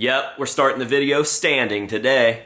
Yep, we're starting the video standing today.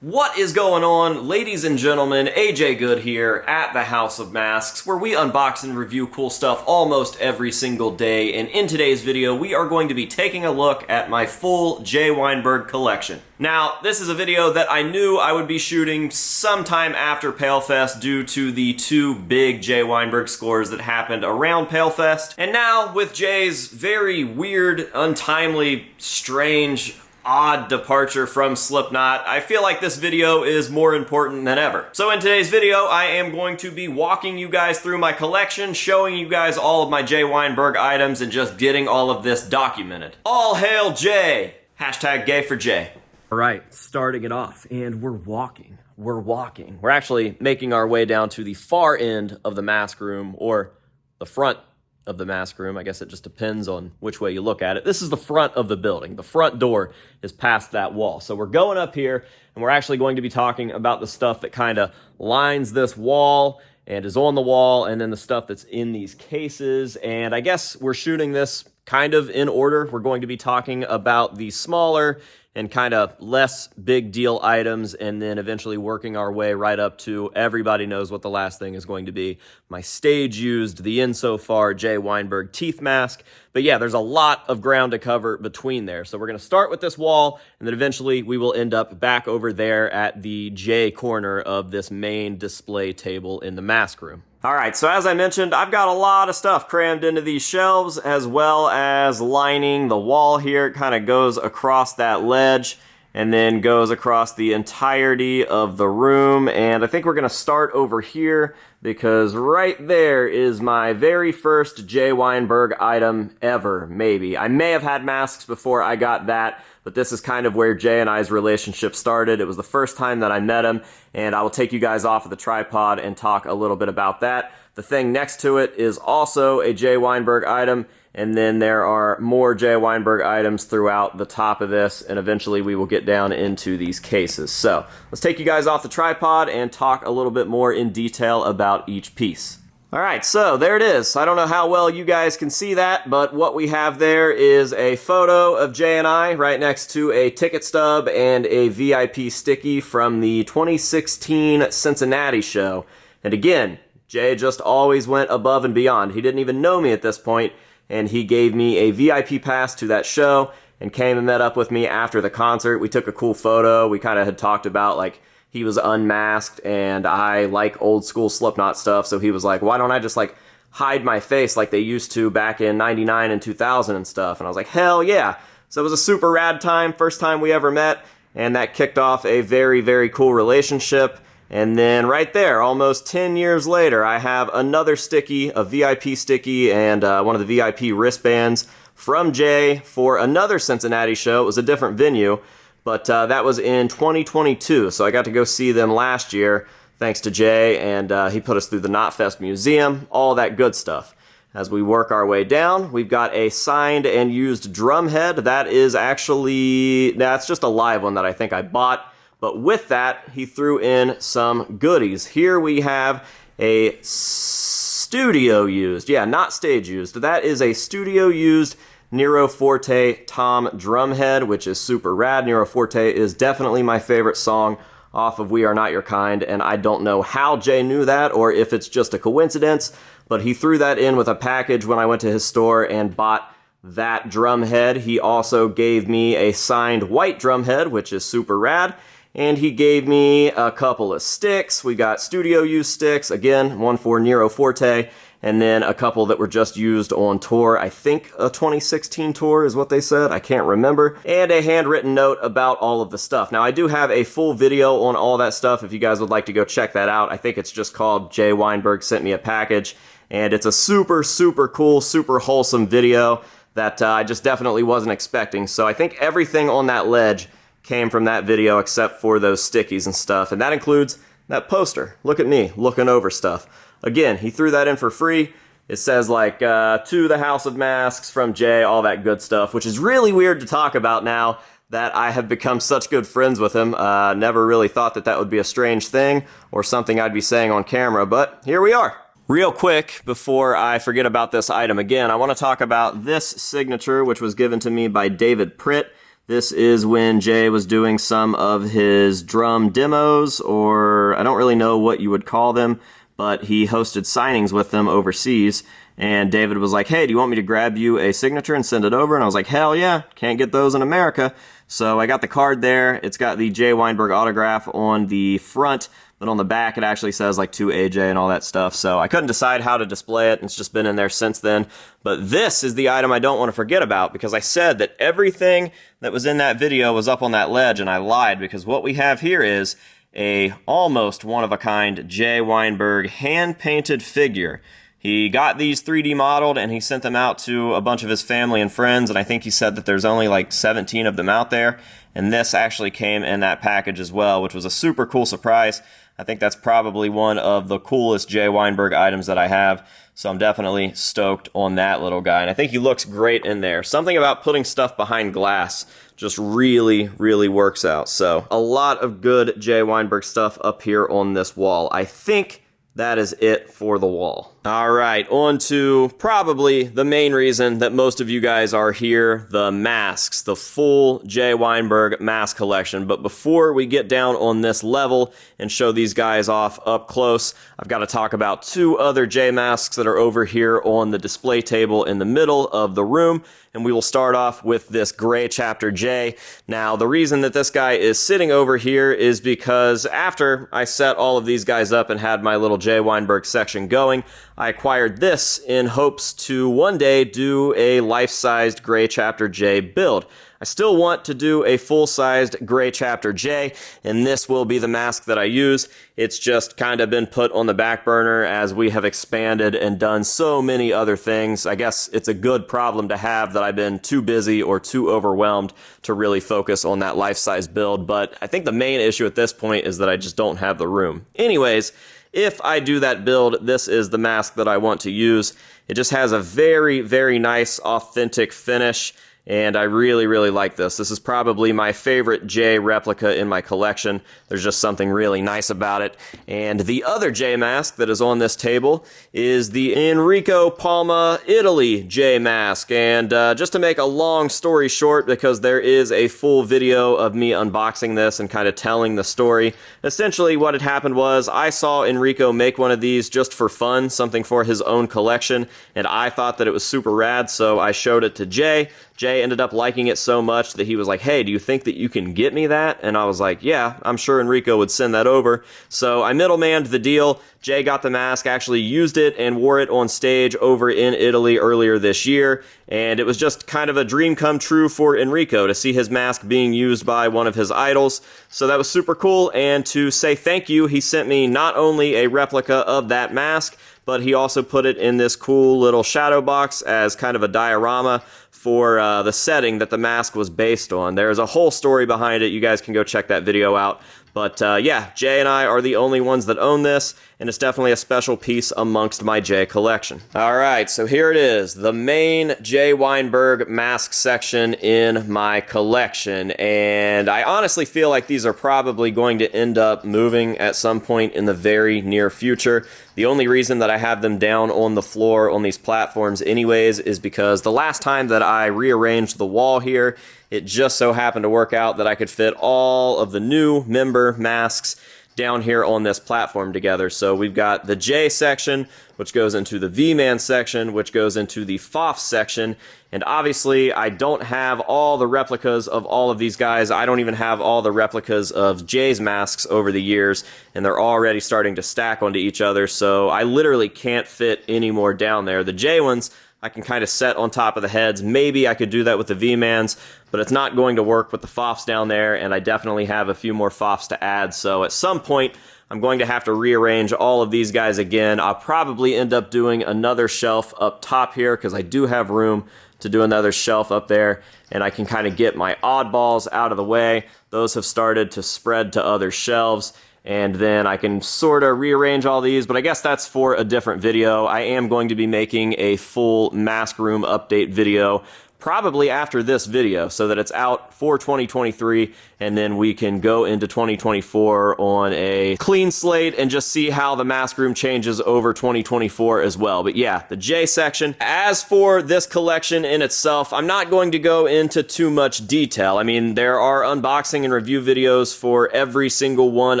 What is going on, ladies and gentlemen? AJ Good here at the House of Masks, where we unbox and review cool stuff almost every single day. And in today's video, we are going to be taking a look at my full J. Weinberg collection. Now, this is a video that I knew I would be shooting sometime after PaleFest due to the two big J. Weinberg scores that happened around PaleFest. And now, with Jay's very weird, untimely, strange, odd departure from Slipknot, I feel like this video is more important than ever. So in today's video, I am going to be walking you guys through my collection, showing you guys all of my J. Weinberg items, and just getting all of this documented. All hail Jay! Hashtag gay for Jay. All right, starting it off, and we're walking. We're actually making our way down to the far end of the mask room, or the front of the mask room. I guess it just depends on which way you look at it. This is the front of the building. The front door is past that wall. So we're going up here, and we're actually going to be talking about the stuff that kind of lines this wall and is on the wall, and then the stuff that's in these cases. And I guess we're shooting this kind of in order. We're going to be talking about the smaller and kind of less big deal items, and then eventually working our way right up to everybody knows what the last thing is going to be. My stage used, the insofar J. Weinberg teeth mask. But yeah, there's a lot of ground to cover between there. So we're going to start with this wall, and then eventually we will end up back over there at the J corner of this main display table in the mask room. Alright, so as I mentioned, I've got a lot of stuff crammed into these shelves, as well as lining the wall here. It kind of goes across that ledge, and then goes across the entirety of the room. And I think we're going to start over here, because right there is my very first J. Weinberg item ever, maybe. I may have had masks before I got that, but this is kind of where Jay and I's relationship started. It was the first time that I met him, and I will take you guys off of the tripod and talk a little bit about that. The thing next to it is also a J. Weinberg item, and then there are more J. Weinberg items throughout the top of this, and eventually we will get down into these cases. So let's take you guys off the tripod and talk a little bit more in detail about each piece. Alright, so there it is. I don't know how well you guys can see that, but what we have there is a photo of Jay and I right next to a ticket stub and a VIP sticky from the 2016 Cincinnati show. And again, Jay just always went above and beyond. He didn't even know me at this point, and he gave me a VIP pass to that show and came and met up with me after the concert. We took a cool photo. We kind of had talked about, like, he was unmasked, and I like old school Slipknot stuff, so he was like, why don't I just, like, hide my face like they used to back in 99 and 2000 and stuff? And I was like, hell yeah. So it was a super rad time, first time we ever met, and that kicked off a very, very cool relationship. And then right there, almost 10 years later, I have another sticky, a VIP sticky, and one of the VIP wristbands from Jay for another Cincinnati show. It was a different venue, but that was in 2022, so I got to go see them last year, thanks to Jay, and he put us through the Knotfest Museum, all that good stuff. As we work our way down, we've got a signed and used drum head. That is actually, that's just a live one that I think I bought. But with that, he threw in some goodies. Here we have a studio used, yeah, not stage used. That is a studio used Nero Forte Tom drumhead, which is super rad. Nero Forte is definitely my favorite song off of We Are Not Your Kind, and I don't know how Jay knew that or if it's just a coincidence, but he threw that in with a package when I went to his store and bought that drumhead. He also gave me a signed white drumhead, which is super rad. And he gave me a couple of sticks. We got studio used sticks, again, one for Nero Forte, and then a couple that were just used on tour. I think a 2016 tour is what they said. I can't remember. And a handwritten note about all of the stuff. Now, I do have a full video on all that stuff if you guys would like to go check that out. I think it's just called J. Weinberg Sent Me a Package. And it's a super, super cool, super wholesome video that I just definitely wasn't expecting. So I think everything on that ledge came from that video except for those stickies and stuff, and that includes that poster. Look at me looking over stuff. Again, he threw that in for free. It says like to the House of Masks from Jay, all that good stuff, which is really weird to talk about now that I have become such good friends with him. Never really thought that that would be a strange thing or something I'd be saying on camera, but here we are. Real quick, before I forget about this item again, I want to talk about this signature, which was given to me by David Pritt. This is when Jay was doing some of his drum demos, or I don't really know what you would call them, but he hosted signings with them overseas. And David was like, hey, do you want me to grab you a signature and send it over? And I was like, hell yeah, can't get those in America. So I got the card there. It's got the Jay Weinberg autograph on the front, but on the back it actually says like to AJ and all that stuff. So I couldn't decide how to display it. It's just been in there since then. But this is the item I don't want to forget about, because I said that everything that was in that video was up on that ledge, and I lied, because what we have here is a almost one-of-a-kind Jay Weinberg hand-painted figure. He got these 3D modeled and he sent them out to a bunch of his family and friends, and I think he said that there's only like 17 of them out there, and this actually came in that package as well, which was a super cool surprise. I think that's probably one of the coolest Jay Weinberg items that I have, so I'm definitely stoked on that little guy, and I think he looks great in there. Something about putting stuff behind glass just really, really works out. So a lot of good Jay Weinberg stuff up here on this wall. I think that is it for the wall. All right, on to probably the main reason that most of you guys are here, the masks, the full Jay Weinberg mask collection. But before we get down on this level and show these guys off up close, I've got to talk about two other Jay masks that are over here on the display table in the middle of the room. And we will start off with this gray chapter J. Now, the reason that this guy is sitting over here is because after I set all of these guys up and had my little Jay Weinberg section going, I acquired this in hopes to one day do a life-sized gray chapter J build. I still want to do a full-sized gray chapter J, and this will be the mask that I use. It's just kind of been put on the back burner as we have expanded and done so many other things. I guess it's a good problem to have that I've been too busy or too overwhelmed to really focus on that life-size build, but I think the main issue at this point is that I just don't have the room. Anyways, if I do that build, this is the mask that I want to use. It just has a very, very nice, authentic finish, and I really, really like this. This is probably my favorite Jay replica in my collection. There's just something really nice about it. And the other Jay mask that is on this table is the Enrico Palma, Italy Jay mask. And just to make a long story short, because there is a full video of me unboxing this and kind of telling the story, essentially what had happened was I saw Enrico make one of these just for fun, something for his own collection, and I thought that it was super rad, so I showed it to Jay. Jay ended up liking it so much that he was like, hey, do you think that you can get me that? And I was like, yeah, I'm sure Enrico would send that over. So I middlemanned the deal. Jay got the mask, actually used it, and wore it on stage over in Italy earlier this year. And it was just kind of a dream come true for Enrico to see his mask being used by one of his idols. So that was super cool. And to say thank you, he sent me not only a replica of that mask, but he also put it in this cool little shadow box as kind of a diorama for the setting that the mask was based on. There's a whole story behind it. You guys can go check that video out. But yeah, Jay and I are the only ones that own this, and it's definitely a special piece amongst my Jay collection. All right, so here it is, the main Jay Weinberg mask section in my collection. And I honestly feel like these are probably going to end up moving at some point in the very near future. The only reason that I have them down on the floor on these platforms anyways is because the last time that I rearranged the wall here, it just so happened to work out that I could fit all of the new member masks down here on this platform together. So we've got the J section, which goes into the V-Man section, which goes into the FOF section, and obviously I don't have all the replicas of all of these guys. I don't even have all the replicas of Jay's masks over the years, and they're already starting to stack onto each other, so I literally can't fit any more down there. The Jay ones I can kind of set on top of the heads. Maybe I could do that with the V-Mans, but it's not going to work with the FOFs down there, and I definitely have a few more FOFs to add, so at some point I'm going to have to rearrange all of these guys again. I'll probably end up doing another shelf up top here, because I do have room to do another shelf up there, and I can kind of get my oddballs out of the way. Those have started to spread to other shelves, and then I can sort of rearrange all these, but I guess that's for a different video. I am going to be making a full mask room update video probably after this video, so that it's out for 2023, and then we can go into 2024 on a clean slate and just see how the mask room changes over 2024 as well. But yeah, the J section. As for this collection in itself, I'm not going to go into too much detail. I mean, there are unboxing and review videos for every single one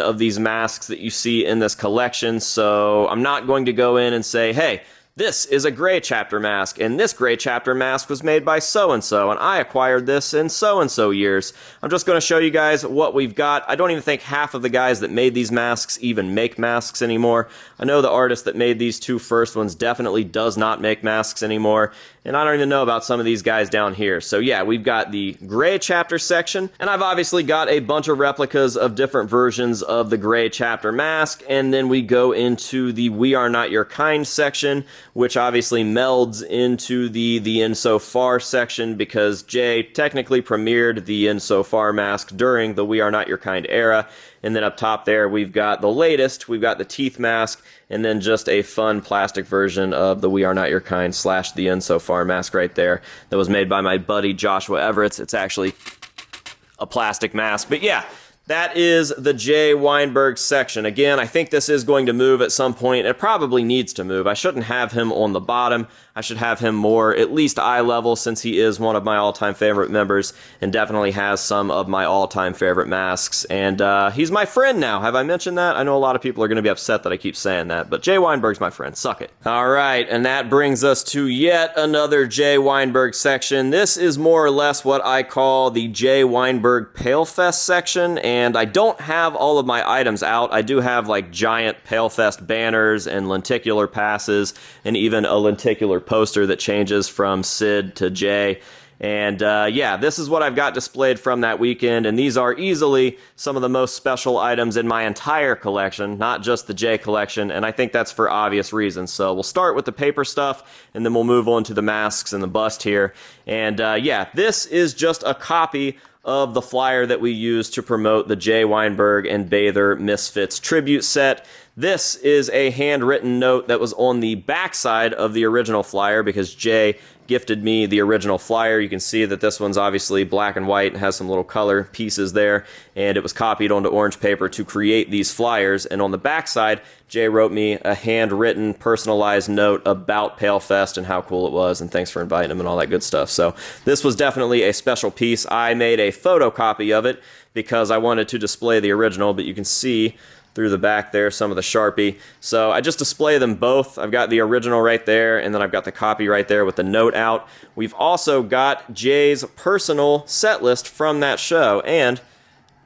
of these masks that you see in this collection, so I'm not going to go in and say, hey, this is a gray chapter mask, and this gray chapter mask was made by so-and-so, and I acquired this in so-and-so years. I'm just going to show you guys what we've got. I don't even think half of the guys that made these masks even make masks anymore. I know the artist that made these two first ones definitely does not make masks anymore, and I don't even know about some of these guys down here. So yeah, we've got the gray chapter section, and I've obviously got a bunch of replicas of different versions of the gray chapter mask, and then we go into the We Are Not Your Kind section, which obviously melds into the Insofar section, because Jay technically premiered the Insofar mask during the We Are Not Your Kind era. And then up top there, we've got the latest, we've got the teeth mask, and then just a fun plastic version of the We Are Not Your Kind / the Insofar mask right there that was made by my buddy Joshua Everett. It's actually a plastic mask. But yeah, that is the Jay Weinberg section. Again, I think this is going to move at some point. It probably needs to move. I shouldn't have him on the bottom. I should have him more, at least eye level, since he is one of my all-time favorite members and definitely has some of my all-time favorite masks. And he's my friend now. Have I mentioned that? I know a lot of people are going to be upset that I keep saying that, but Jay Weinberg's my friend. Suck it. All right, and that brings us to yet another Jay Weinberg section. This is more or less what I call the Jay Weinberg Palefest section, and I don't have all of my items out. I do have like giant Palefest banners and lenticular passes and even a lenticular poster that changes from Sid to Jay. And yeah, this is what I've got displayed from that weekend, and these are easily some of the most special items in my entire collection, not just the Jay collection, and I think that's for obvious reasons. So we'll start with the paper stuff, and then we'll move on to the masks and the bust here. And yeah, this is just a copy of the flyer that we used to promote the Jay Weinberg and Bather Misfits tribute set. This is a handwritten note that was on the backside of the original flyer, because Jay gifted me the original flyer. You can see that this one's obviously black and white and has some little color pieces there, and it was copied onto orange paper to create these flyers. And on the backside, Jay wrote me a handwritten, personalized note about Palefest and how cool it was, and thanks for inviting him and all that good stuff. So this was definitely a special piece. I made a photocopy of it because I wanted to display the original, but you can see through the back there some of the Sharpie. So I just display them both. I've got the original right there, and then I've got the copy right there with the note out. We've also got Jay's personal set list from that show, and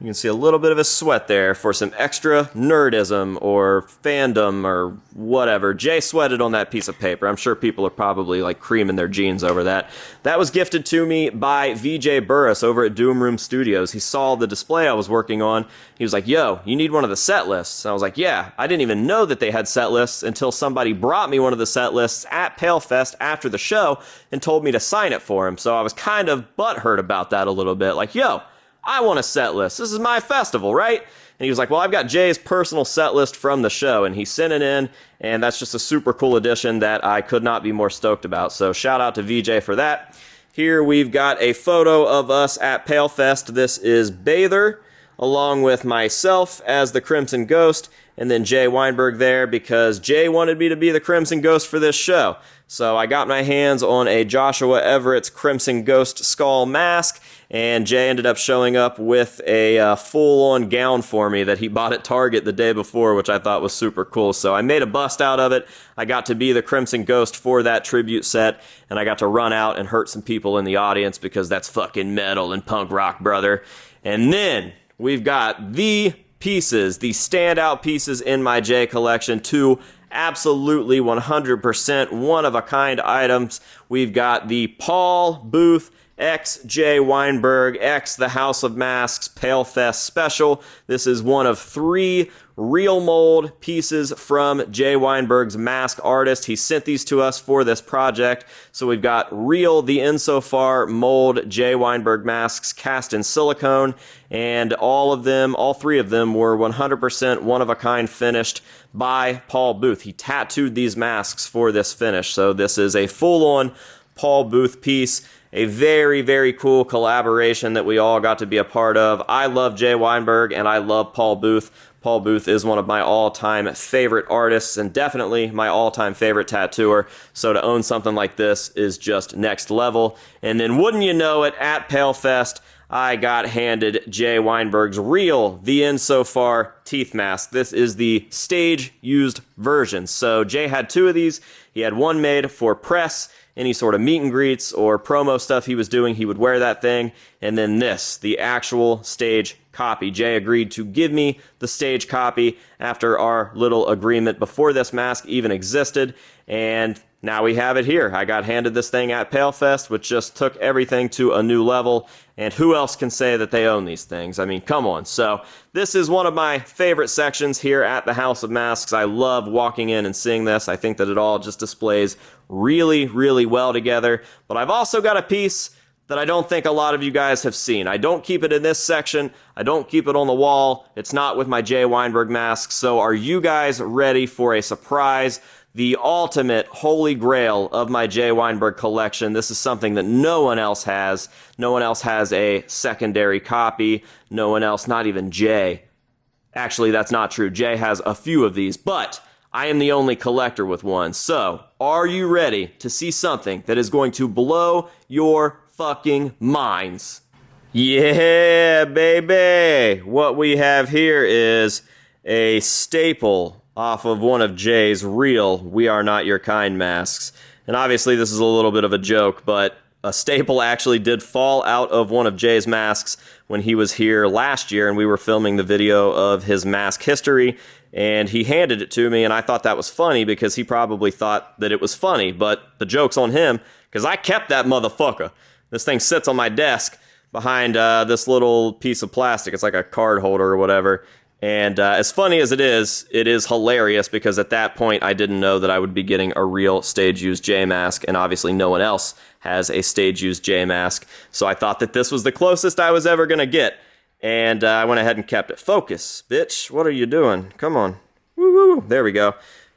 you can see a little bit of his sweat there for some extra nerdism or fandom or whatever. Jay sweated on that piece of paper. I'm sure people are probably like creaming their jeans over that. That was gifted to me by VJ Burris over at Doom Room Studios. He saw the display I was working on. He was like, yo, you need one of the set lists. And I was like, yeah, I didn't even know that they had set lists until somebody brought me one of the set lists at Palefest after the show and told me to sign it for him. So I was kind of butthurt about that a little bit. Like, yo, I want a set list. This is my festival, right? And he was like, well, I've got Jay's personal set list from the show, and he sent it in, and that's just a super cool addition that I could not be more stoked about. So shout out to VJ for that. Here we've got a photo of us at Palefest. This is Bather, along with myself as the Crimson Ghost, and then Jay Weinberg there because Jay wanted me to be the Crimson Ghost for this show. So I got my hands on a Joshua Everett's Crimson Ghost skull mask, and Jay ended up showing up with a full-on gown for me that he bought at Target the day before, which I thought was super cool. So I made a bust out of it. I got to be the Crimson Ghost for that tribute set, and I got to run out and hurt some people in the audience because that's fucking metal and punk rock, brother. And then we've got the pieces, the standout pieces in my Jay collection, two absolutely 100% one-of-a-kind items. We've got the Paul Booth X Jay Weinberg X The House of Masks Palefest Special. This is one of 3 real mold pieces from Jay Weinberg's mask artist. He sent these to us for this project. So we've got real the Insofar mold Jay Weinberg masks cast in silicone, and all 3 of them were 100% one-of-a-kind finished by Paul Booth. He tattooed these masks for this finish. So this is a full-on Paul Booth piece. a very, very cool collaboration that we all got to be a part of. I love Jay Weinberg, and I love Paul Booth. Paul Booth is one of my all-time favorite artists and definitely my all-time favorite tattooer, so to own something like this is just next level. And then wouldn't you know it, at PaleFest, I got handed Jay Weinberg's real, the end so far, teeth mask. This is the stage-used version. So Jay had 2 of these. He had one made for press, any sort of meet and greets or promo stuff he was doing, he would wear that thing. And then this, the actual stage copy. Jay agreed to give me the stage copy after our little agreement before this mask even existed, and now we have it here. I got handed this thing at PaleFest, which just took everything to a new level, and who else can say that they own these things? I mean, come on. So this is one of my favorite sections here at the House of Masks. I love walking in and seeing this. I think that it all just displays really, really well together, but I've also got a piece that I don't think a lot of you guys have seen. I don't keep it in this section. I don't keep it on the wall. It's not with my Jay Weinberg mask. So are you guys ready for a surprise? The ultimate holy grail of my Jay Weinberg collection. This is something that no one else has. No one else has a secondary copy. No one else, not even Jay. Actually, that's not true. Jay has a few of these, but I am the only collector with one. So, are you ready to see something that is going to blow your fucking minds? Yeah, baby! What we have here is a staple off of one of Jay's real We Are Not Your Kind masks. And obviously this is a little bit of a joke, but a staple actually did fall out of one of Jay's masks when he was here last year and we were filming the video of his mask history, and he handed it to me, and I thought that was funny because he probably thought that it was funny, but the joke's on him because I kept that motherfucker. This thing sits on my desk behind this little piece of plastic. It's like a card holder or whatever. And as funny as it is hilarious because at that point I didn't know that I would be getting a real stage-used J mask, and obviously no one else has a stage-used J mask. So I thought that this was the closest I was ever going to get, and I went ahead and kept it. Focus, bitch. What are you doing? Come on. Woo-woo. There we go.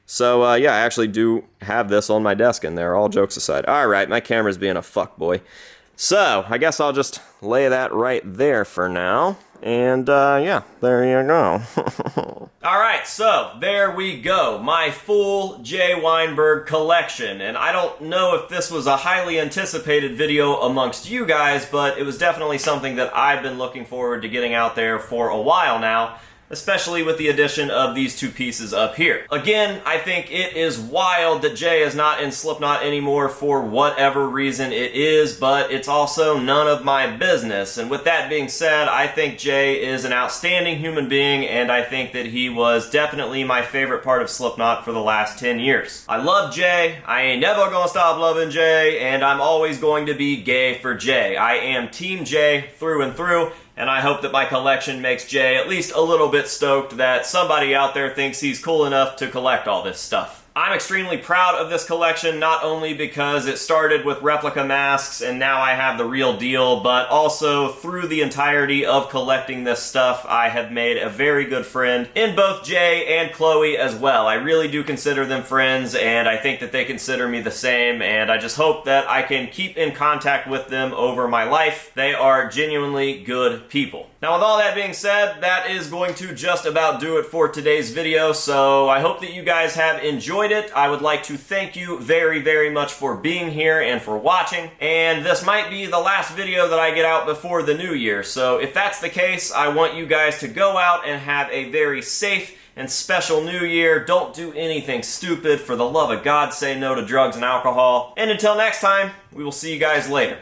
So, yeah, I actually do have this on my desk in there, all jokes aside. All right, my camera's being a fuckboy. So, I guess I'll just lay that right there for now. And, yeah, there you go. Alright, so, there we go. My full Jay Weinberg collection. And I don't know if this was a highly anticipated video amongst you guys, but it was definitely something that I've been looking forward to getting out there for a while now, especially with the addition of these 2 pieces up here. Again, I think it is wild that Jay is not in Slipknot anymore for whatever reason it is, but it's also none of my business. And with that being said, I think Jay is an outstanding human being, and I think that he was definitely my favorite part of Slipknot for the last 10 years. I love Jay, I ain't never gonna stop loving Jay, and I'm always going to be gay for Jay. I am Team Jay through and through, and I hope that my collection makes Jay at least a little bit stoked that somebody out there thinks he's cool enough to collect all this stuff. I'm extremely proud of this collection, not only because it started with replica masks and now I have the real deal, but also through the entirety of collecting this stuff, I have made a very good friend in both Jay and Chloe as well. I really do consider them friends, and I think that they consider me the same, and I just hope that I can keep in contact with them over my life. They are genuinely good people. Now, with all that being said, that is going to just about do it for today's video, so I hope that you guys have enjoyed it. I would like to thank you very, very much for being here and for watching, and this might be the last video that I get out before the new year, so if that's the case, I want you guys to go out and have a very safe and special new year. Don't do anything stupid. For the love of God, say no to drugs and alcohol. And until next time, we will see you guys later.